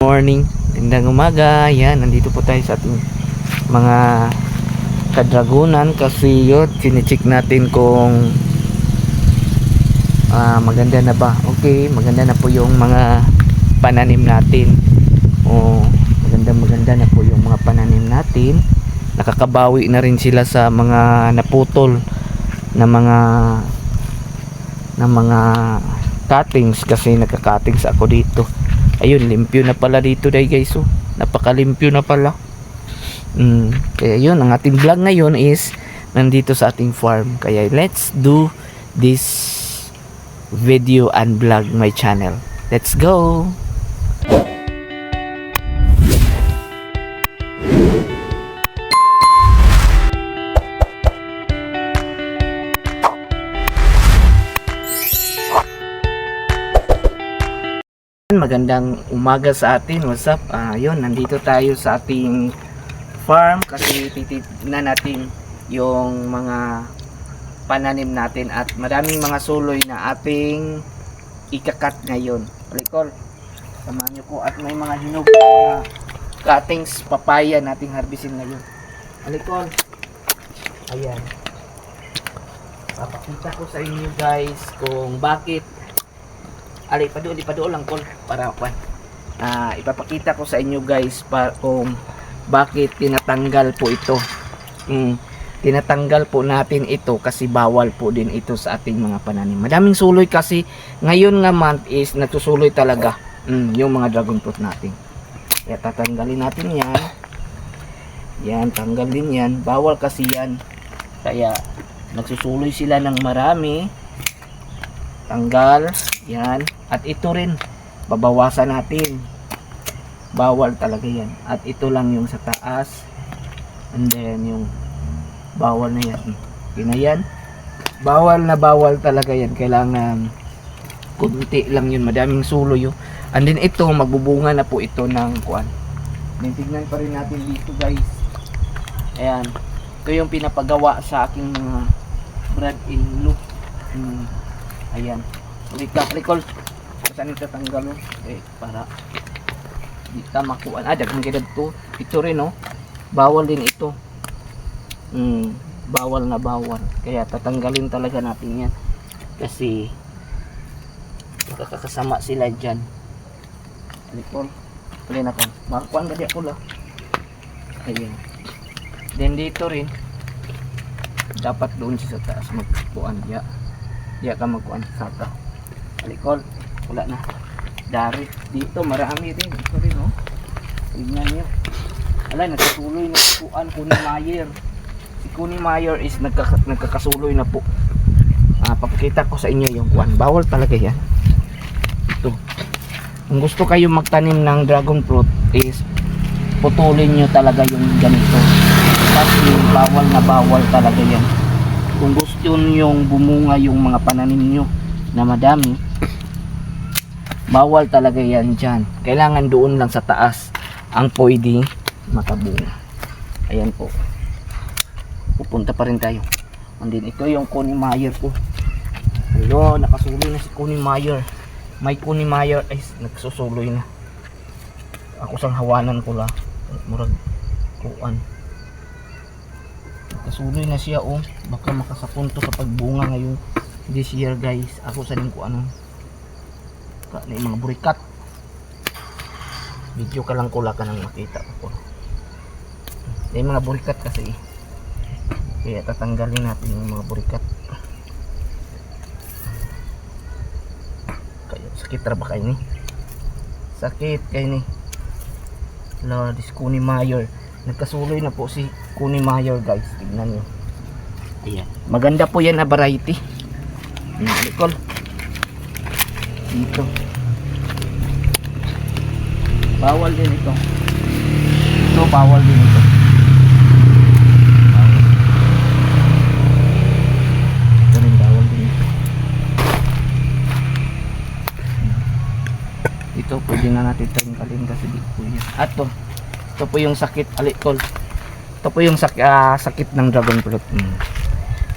morning, magandang umaga. Yan, nandito po tayo sa ating mga kadragunan kasi yun, sinicheck natin kung maganda na ba. Okay, maganda na po yung mga pananim natin. Maganda na po yung mga pananim natin. Nakakabawi na rin sila sa mga naputol na mga cuttings kasi nagka-cuttings ako dito. Ayun, limpyo na pala dito dahil guys. Oh, napakalimpyo na pala. Kaya yun, ang ating vlog ngayon is nandito sa ating farm. Kaya let's do this video and vlog my channel. Let's go! Magandang umaga sa atin. What's up? Yun, nandito tayo sa ating farm kasi titignan natin yung mga pananim natin at maraming mga suloy na ating ikakat ngayon. Alikol, samahan nyo ko at may mga hinog na cuttings papaya nating harvestin ngayon. Alikol, ayan. Papakita ko sa inyo guys kung bakit ipado lang ko para ipapakita ko sa inyo guys kung bakit tinatanggal po ito. Tinatanggal po natin ito kasi bawal po din ito sa ating mga pananim. Madaming suloy kasi ngayon nga month is nagsusuloy talaga yung mga dragon fruit natin. Kaya tatanggalin natin yan. Yan, tanggalin yan. Bawal kasi yan. Kaya nagsusuloy sila ng marami. Tanggal. Yan. At ito rin, babawasan natin. Bawal talaga yan. At ito lang yung sa taas. And then yung bawal na yan. Okay na yan. Bawal na bawal talaga yan. Kailangan kunti lang yun. Madaming suloy yun. And then ito, magbubunga na po ito ng kuan. Then tignan pa rin natin dito guys. Ayan. Ito yung pinapagawa sa aking mga brad-in-loop. Ayan. Recall. Saan ito tanggal mo? Para di ka makuha. Dagang kaya to. Ito rin bawal din ito. Bawal na bawal. Kaya tatanggalin talaga natin yan. Kasi kakasama sila dyan. Recall. Tuloy na ko. Makuhaan ba di ako lang. Ayan. Then dito rin. Dapat doon siya sa taas magkuhaan. Diya ka magkuhaan sa taas. Alikol, wala na. Dari, dito marami rin. Ito rin tignan nyo. Alay, nagkasuloy na kuan Kuning Meyer. Si Kuning Meyer is nagkakasuloy na po. Papakita ko sa inyo yung kuan. Bawal talaga yan. Ito. Kung gusto kayo magtanim ng dragon fruit is putulin nyo talaga yung ganito. Kasi bawal na bawal talaga yan. Kung gusto nyo bumunga yung mga pananim nyo na madami, bawal talaga yan dyan. Kailangan doon lang sa taas ang pwede makabunga. Ayan po. Pupunta pa rin tayo. And then ito yung Kuning Meyer ko. Ayun, nakasuloy na si Kuning Meyer. May Kuning Meyer ay nagsusuloy na. Ako sang hawanan ko la. Murag kuan. Nakasuloy na siya Baka makasapunto sa pagbunga ngayon this year guys. Ako sa ning kuan na yung mga burikat. Video ka lang kula ka nang makita ko. Yung mga burikat kasi. Kaya tatanggalin natin yung mga burikat. Kayo sakit ra ba kayo ni? Sakit kayo ni. This Kuning Meyer. Nagkasuloy na po si Kuning Meyer guys. Tignan nyo. Ayan. Maganda po yan na variety. Alikol. Dito. Bawal din ito. Ito bawal din ito. Ito rin bawal din ito. Ito pwede na natin tanggalin kasi dito yan. At ito po yung sakit alikol. Ito po yung sakit ng dragon fruit.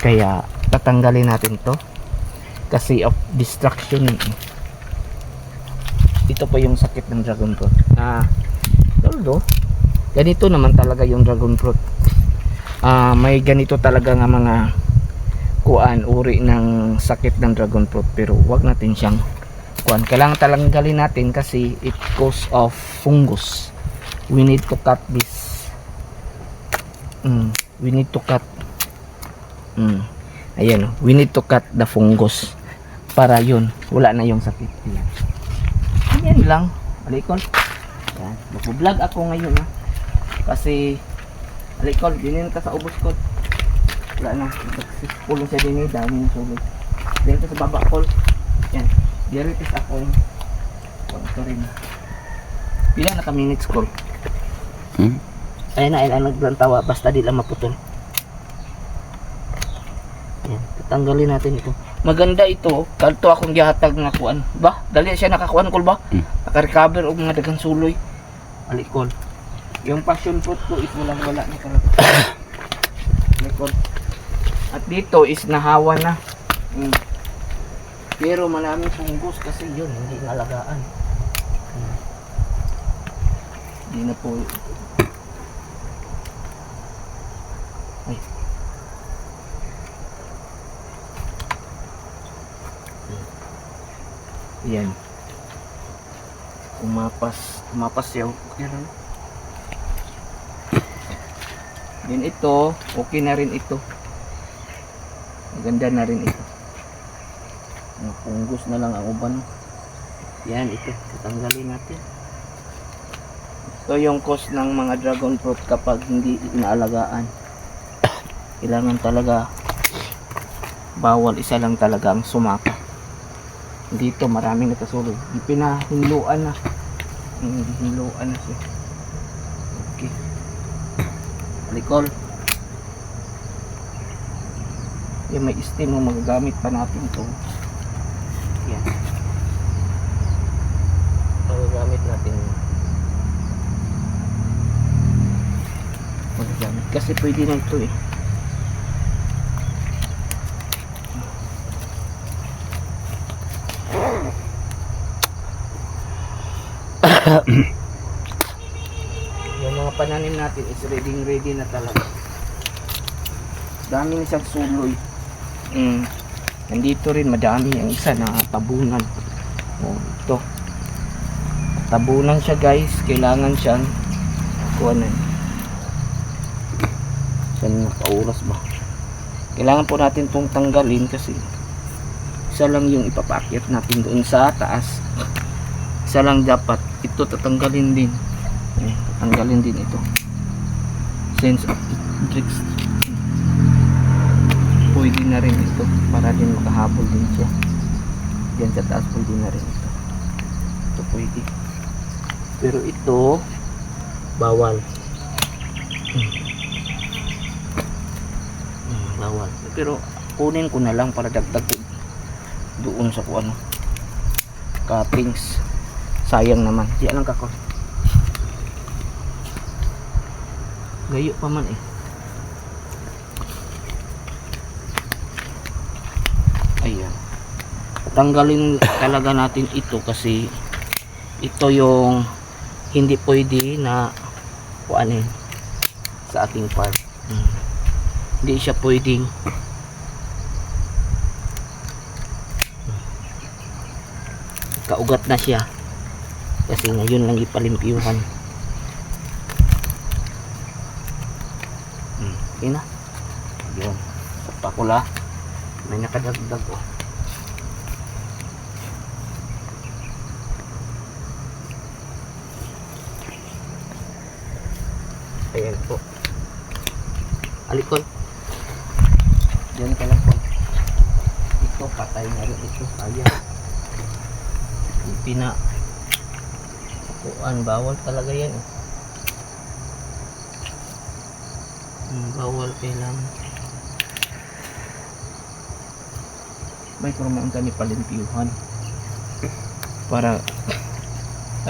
Kaya tatanggalin natin to kasi of distraction. ito po yung sakit ng dragon fruit. Although ganito naman talaga yung dragon fruit. May ganito talaga nga mga uri ng sakit ng dragon fruit, pero wag natin siyang kailangan talanggalin natin kasi it cause of fungus. We need to cut this. We need to cut. Ayan, we need to cut the fungus para yun wala na yung sakit. Ayan lang, alikol. Yan, mag-vlog ako ngayon kasi alikol, yun ta sa ubos ko. Wala na, successful siya din dami yung sulit. Dito sa baba call. Yan, diritis ako yung ito rin. Pila na ka minutes call? Ayun na, naglantawa basta di lang maputol. Yan, tatanggalin natin ito. Maganda ito, kalto akong gihatag nga kuan. Ba, dali siya nakakuan kol ba? Naka-recover og mga dagang suloy. Alikol. Yung passion fruit ko is wala na talaga. Alikol. At dito is nahawa na. Pero maraming fungus kasi yun, hindi nalagaan. Hindi na po. Ay. Yan. Umapas yaw. Din ito, okay na rin ito. Maganda na rin ito. Mga fungus na lang ang uban. Yan, ito. Tatanggalin natin. Ito yung cause ng mga dragon fruit kapag hindi inaalagaan. Kailangan talaga bawal isa lang talaga ang sumaka. Dito maraming nakasulog. Pinahinluan na. Hinluan na siya. Okay. Alikol. Yan, may steam mo, magagamit pa natin ito. Yan. Magagamit natin. Magagamit. Kasi pwede na ito eh. Yung mga pananim natin is ready na talaga. Dami isang suloy. Nandito rin madami ang isa na tabunan. Ito tabunan siya guys. Kailangan siyang kuhanan. Saan nakauras ba? Kailangan po natin itong tanggalin kasi isa lang yung ipapakyat natin doon sa taas. Isa lang dapat. Ito tatanggalin din. Tatanggalin din ito. Sense of tricks. Pwede na rin ito para din makahabol din siya. Diyan sa taas pwede na rin ito. Ito pwede. Pero ito bawal. Bawal. Pero kunin ko na lang para dagdag doon sa kuano. Cuttings. Sayang naman. Diyan lang kako. Gayo pa man eh. Ayan. Tanggalin talaga natin ito kasi ito yung hindi pwede na kuanin sa ating part. Hindi siya pwedeng kaugat na siya kasi ngayon lang ipalimpyuhan. Okay na yun. Sa pakula may nakadagdag oh. Ayan po. Alikol. Diyan ka lang po. Ito patay na rin ito. Sayang. Pina kuan bawal talaga yan eh. Bawal kailangan. May kurmaan kami palimpyuhan para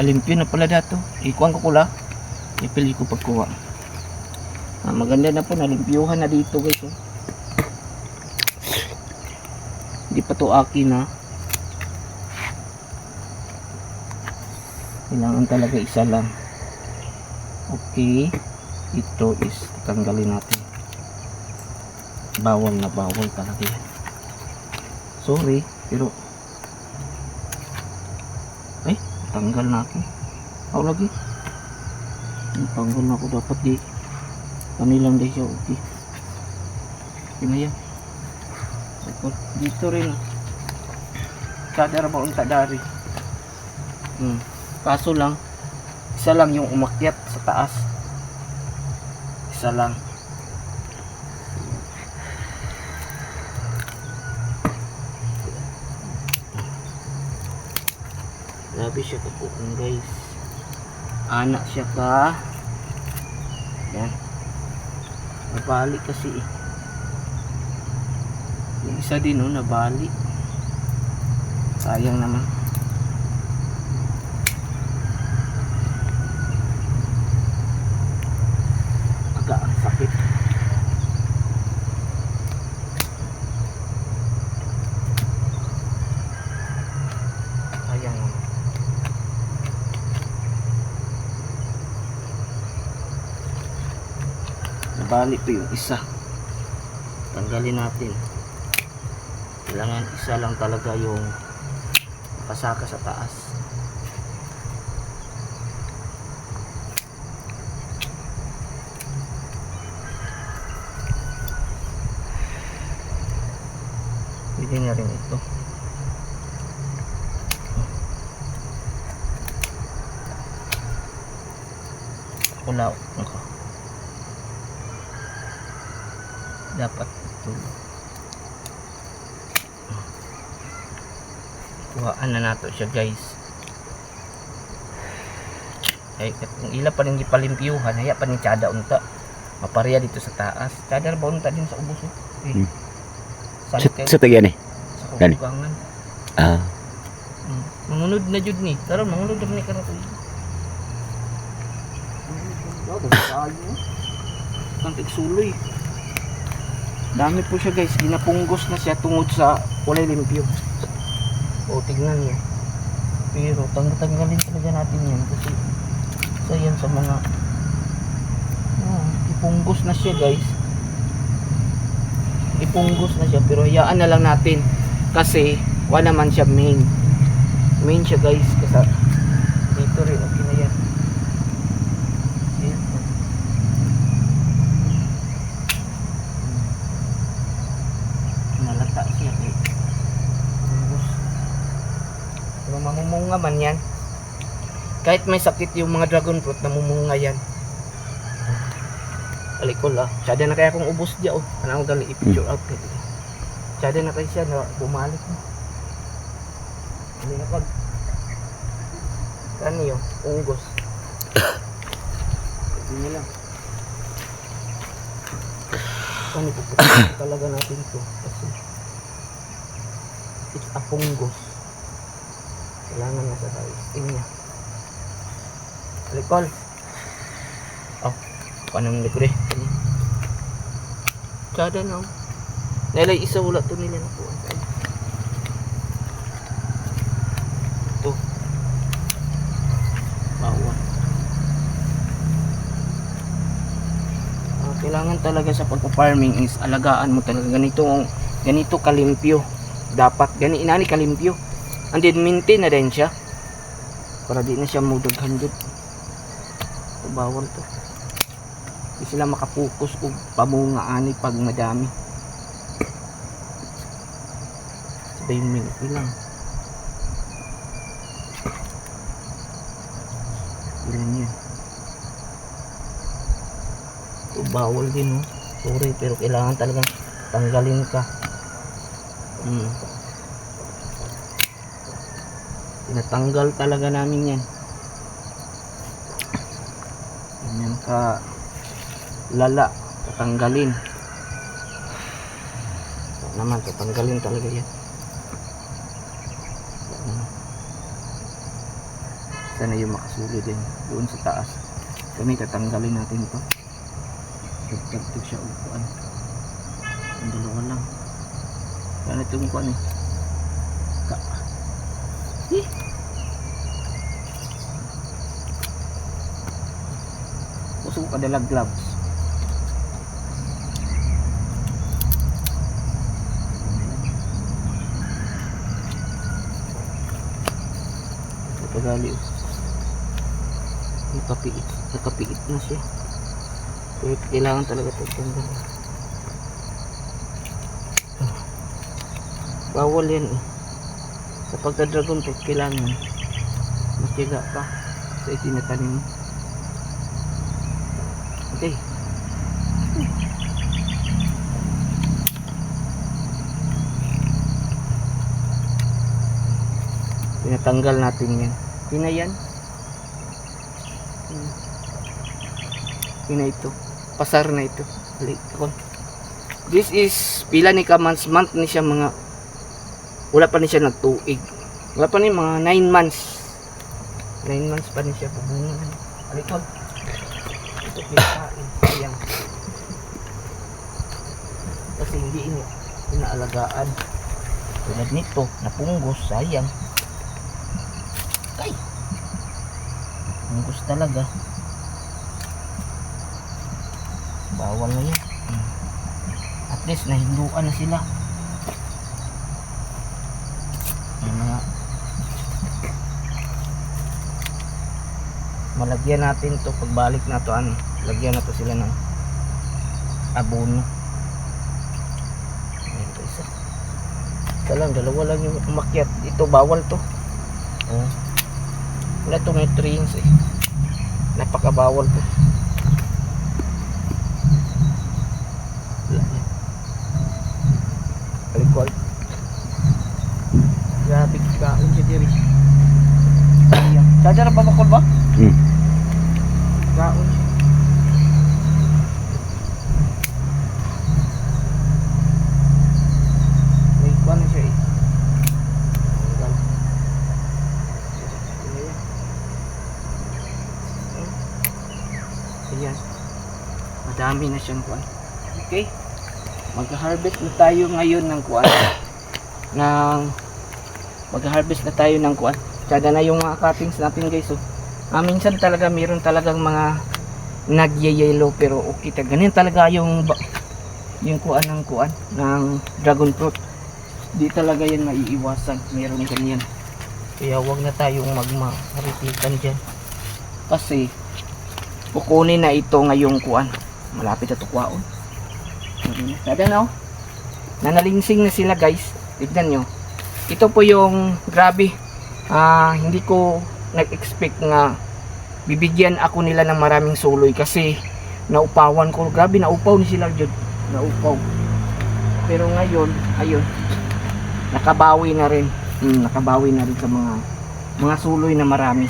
alimpyo na pala dato. Ikuan ko kula. Ipili ko pagkuha. Maganda na po, nalimpyuhan na dito guys oh. Hindi pa to akin ha. Kailangan talaga isa lang. Okay. Ito is tanggalin natin. Bawal na bawal talaga yan. Sorry, pero ay, tanggal na ako. Ako lagi. Tanggal na ako dapat di. Kanilang dahil siya. Okay. Okay na yan. Dito rin. Kadar ba unta dari? Kaso lang, isa lang yung umakyat sa taas. Isa lang. Grabe siya kapukong guys. Anak siya ka. Yan. Nabali kasi eh. Yung isa din oh, nabali. Sayang naman. Agak ang sakit. Sayang naman. Nabali pa yung isa. Tanggalin natin. Kailangan isa lang talaga yung nakasaka sa taas. Pwede na rin ito. Kulaw ako. Dapat ito. Kuhaan na nato siya guys. Ay kung ila pa rin gipalimpyuhan, haya pa ni tsada unta. Mapareha dito sa taas. Tsada ba unta din sa ubos eh. Sa tagyan eh. Sa kubugangan. Ah. Mangunod na jud ni. Karon mangunod na ni karon ko. Kantik suloy. Dami po siya guys. Ginapunggos na siya tungod sa kulay limpyo. O tignan niyo. Pero tanggalin talaga natin yan kasi isa yan sa mga ipunggos na siya guys. Ipunggos na siya pero hayaan na lang natin kasi wala naman siya main siya guys kasi dito rin okay na yan. Nalata siya guys. Pero mamumunga man yan. Kahit may sakit yung mga dragon fruit, namumunga yan. Alikol ah. Tsada na kaya kung ubos diya oh. Anong gali i-picture out nito. Tsada na kaya siya na bumalik mo. Hindi na kag. Ano yun? Unggos. Hindi lang. Ano po talaga natin ito kasi it's a fungus. Kailangan na sa testing niya. Alikol. Oh, paano mo likod eh? Tsada na. Nalay isa wala to nila na po. Ito. Bawa. Kailangan talaga sa pagpa-farming is alagaan mo talaga ganito kalimpyo. Dapat inani kalimpyo. And then maintain na din siya. Para di na siya mudaghan jud. Bawal to. Di sila makapokus og pamunga ani pag madami. Sabay yung minute lang. Ilan yun. Ito bawal din oh. Sorry pero kailangan talagang tanggalin ka. Tinatanggal talaga namin yan. Ganyan ka lala. Tatanggalin. Naman tatanggalin talaga yan. Sana yung makasuli din doon sa taas. Kami tatanggalin natin ito. Tagtag siya upuan. Ang dalawa lang. Ano itong kuan eh. Tapos ko kadala gloves. Pagali. Nakapiit na siya. Pero kailangan talaga tagtanggal. Bawal yan eh. Sa pagka-dragon fruit kailangan matiyaga pa sa itinatanim mo. Okay. Tinatanggal natin yan. Pina yan. Pina ito. Pasar na ito. This is pila ni ka months ni siya mga wala pa ni siya nagtuig. Wala pa ni mga 9 months. 9 months pa ni siya bubungan. Alikod. Ito pinapain. Sayang. Kasi hindi ini inaalagaan. Tulad nito, napunggos, sayang. Kay. Punggos talaga. Bawal na yan. At least nahinduan na sila. Yung mga malagyan natin to pagbalik na to ano, lagyan na to sila ng abono. Ito isa. Isa lang, dalawa lang yung umakyat. Ito bawal to. Oh. Wala to nutrients eh. Napakabawal to. Alikol. Grabe kaon siya diri. Sadar ba bakol ba? Kaon siya. May kuwan na siya eh. Ayan. Madami na siyang kuwan. Okay. Mag-harvest na tayo ngayon ng kuwan. Mag-harvest na tayo ng kuwan. Kada na yung mga cuttings natin guys. So, minsan talaga mayroon talagang mga nagyayelo pero okay. Ganyan talaga yung kuwan ng dragon fruit. Di talaga yan maiiwasan. Mayroon ganyan. Kaya wag na tayong magma-haritikan dyan. Kasi kukunin na ito ngayong kuwan. Malapit na tukwaon. Kada na oh. Nanalingsing na sila guys. Tignan nyo. Ito po yung grabe. Hindi ko nag-expect nga bibigyan ako nila ng maraming suloy kasi naupawan ko. Grabe naupaw ni sila dyan. Naupaw. Pero ngayon, ayun. Nakabawi na rin. Nakabawi na rin sa mga suloy na marami.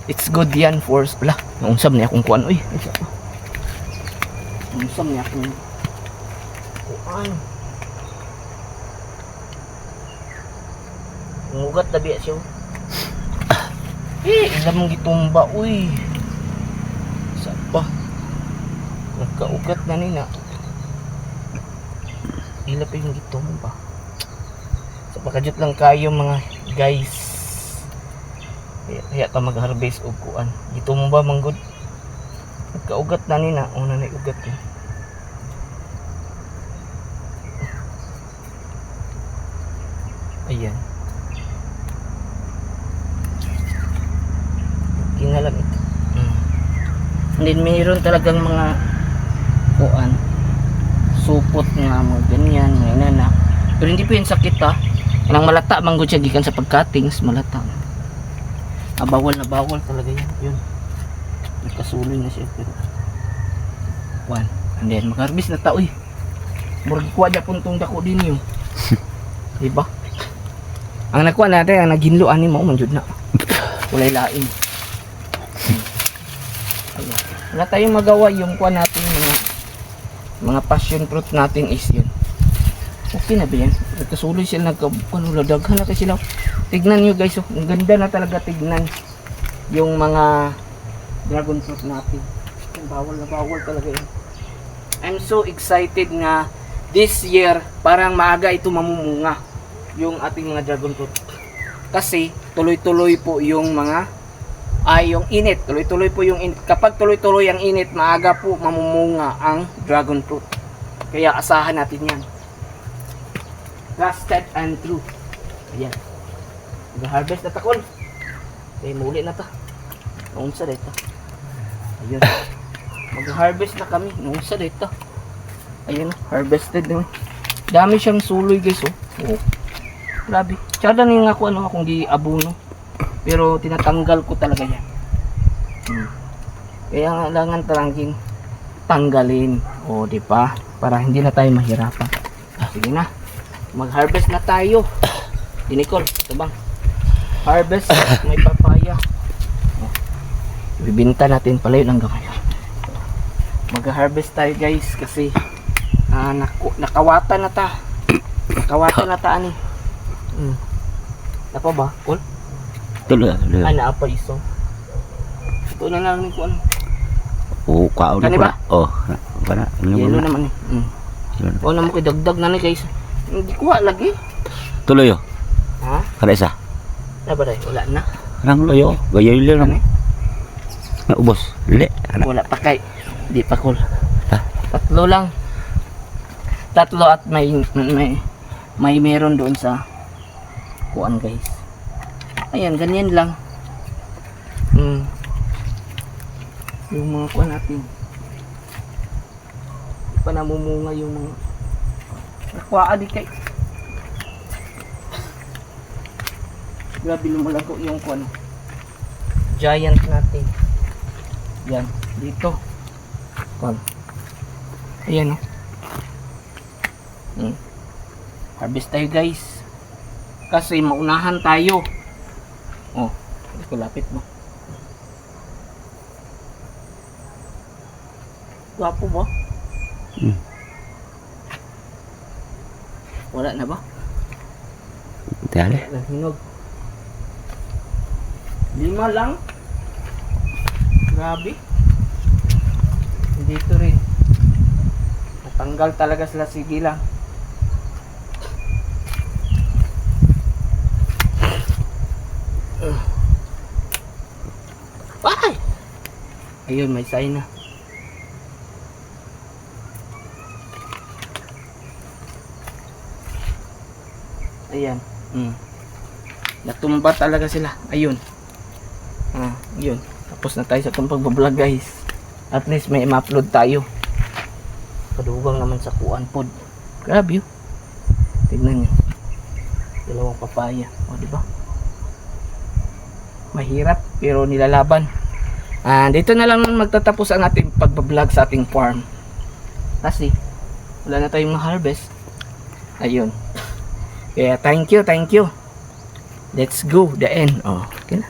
It's good yan for wala. Naungsam niya akong kuwan. Uy, isa pa. Naungsam niya akong kuwan. Ngugat na biya siya. Ilam mong gitumba. Uy. Isa pa. Nagkaugat na nina. Ila pa yung gitumba. So pakajut lang kayo mga guys. Kaya ka mag-harvest og kuan. Gitumba manggod. Nagkaugat na nina. Una na ugat ko. Ayan. Kinalag ito. And then mayroon talagang mga kuan. Supot nga mga ganyan. Ngayon na. Pero hindi po yun sakit ha. Nang malata manggod siya gikan sa pagcuttings. Malata. Bawal na bawal talaga yan. Yun. Nagkasuloy na siya. Pero kuan. And then mag-harvest na tao eh. Murag kuha dya puntong dako din yun. Diba? Ang nakuha natin, ang naginluan ni mo, manjud na. Kulay laing. Ayan. Wala tayong magawa yung kuha natin, mga passion fruit natin is yun. Okay na ba yan? Nagkasuloy sila, daghan na sila. Tignan nyo guys, ang ganda na talaga tignan yung mga dragon fruit natin. Bawal na bawal talaga yun. I'm so excited nga this year, parang maaga ito mamumunga yung ating mga dragon fruit. Kasi tuloy-tuloy po yung mga ay yung init. Tuloy-tuloy po yung init. Kapag tuloy-tuloy ang init, maaga po mamumunga ang dragon fruit. Kaya asahan natin yan. Trusted and true. Ayan. Mag-harvest na takol. Okay, muli na ta. Noong sa dito. Ayun. Mag-harvest na kami. Noong sa dito. Ayun, harvested na. Dami siyang suloy guys, oh. Oh. Grabe. Tsada na yung ako, akong di abuno. Pero tinatanggal ko talaga yan. Kaya kailangan talangking tanggalin. O, di ba? Para hindi na tayo mahirapan. Sige na. Mag-harvest na tayo. Di Nicole, ito bang? Harvest, may papaya. O, bibinta natin pala yun ang gamay. Mag-harvest tayo guys kasi nakawatan na ta. Nakawatan na ta ani. Napa ba? Cool? Tuloy. Ana apa iso? Ito na lang ni kuan. Oo, kaon Kani ba? Oh, para. Yelo naman ni. O na mo kay dagdag na ni guys. Hindi kuha lagi. Tuloy oh. Ha? Kada isa. Na ba dai? Wala na. Rang loyo. Gayay lang naman. Naubos. Le. Wala pa kay. Di pa cool. Ha? Tatlo lang. Tatlo at may meron doon sa kuan guys. Ayan, ganyan lang. Yung mga kuan natin. Di pa namumunga yung mga nakuha di kay. Grabe lumalago yung kuan. Giant natin. Yan, dito. Kuan. Ayan oh. Harvest tayo guys. Kasi maunahan tayo. Oh, hindi ko lapit mo. Gwapo ba? Wala na ba? Dali. Hinog. 5 lang. Grabe. Dito rin. Natanggal talaga sila, sige lang. Ay! Ayun, may sign na. Ayan. Natumba talaga sila. Ayun. Yun. Tapos na tayo sa itong pagbablog guys. At least may ma-upload tayo. Kadugang naman sa kuan pod. Grabe yun. Tignan nyo. Dalawang papaya. O diba? Mahirap pero nilalaban. Dito na lang magtatapos ang ating pagbablog sa ating farm. Kasi wala na tayong ma-harvest. Ayun. Kaya thank you. Let's go. The end. Oh, okay na.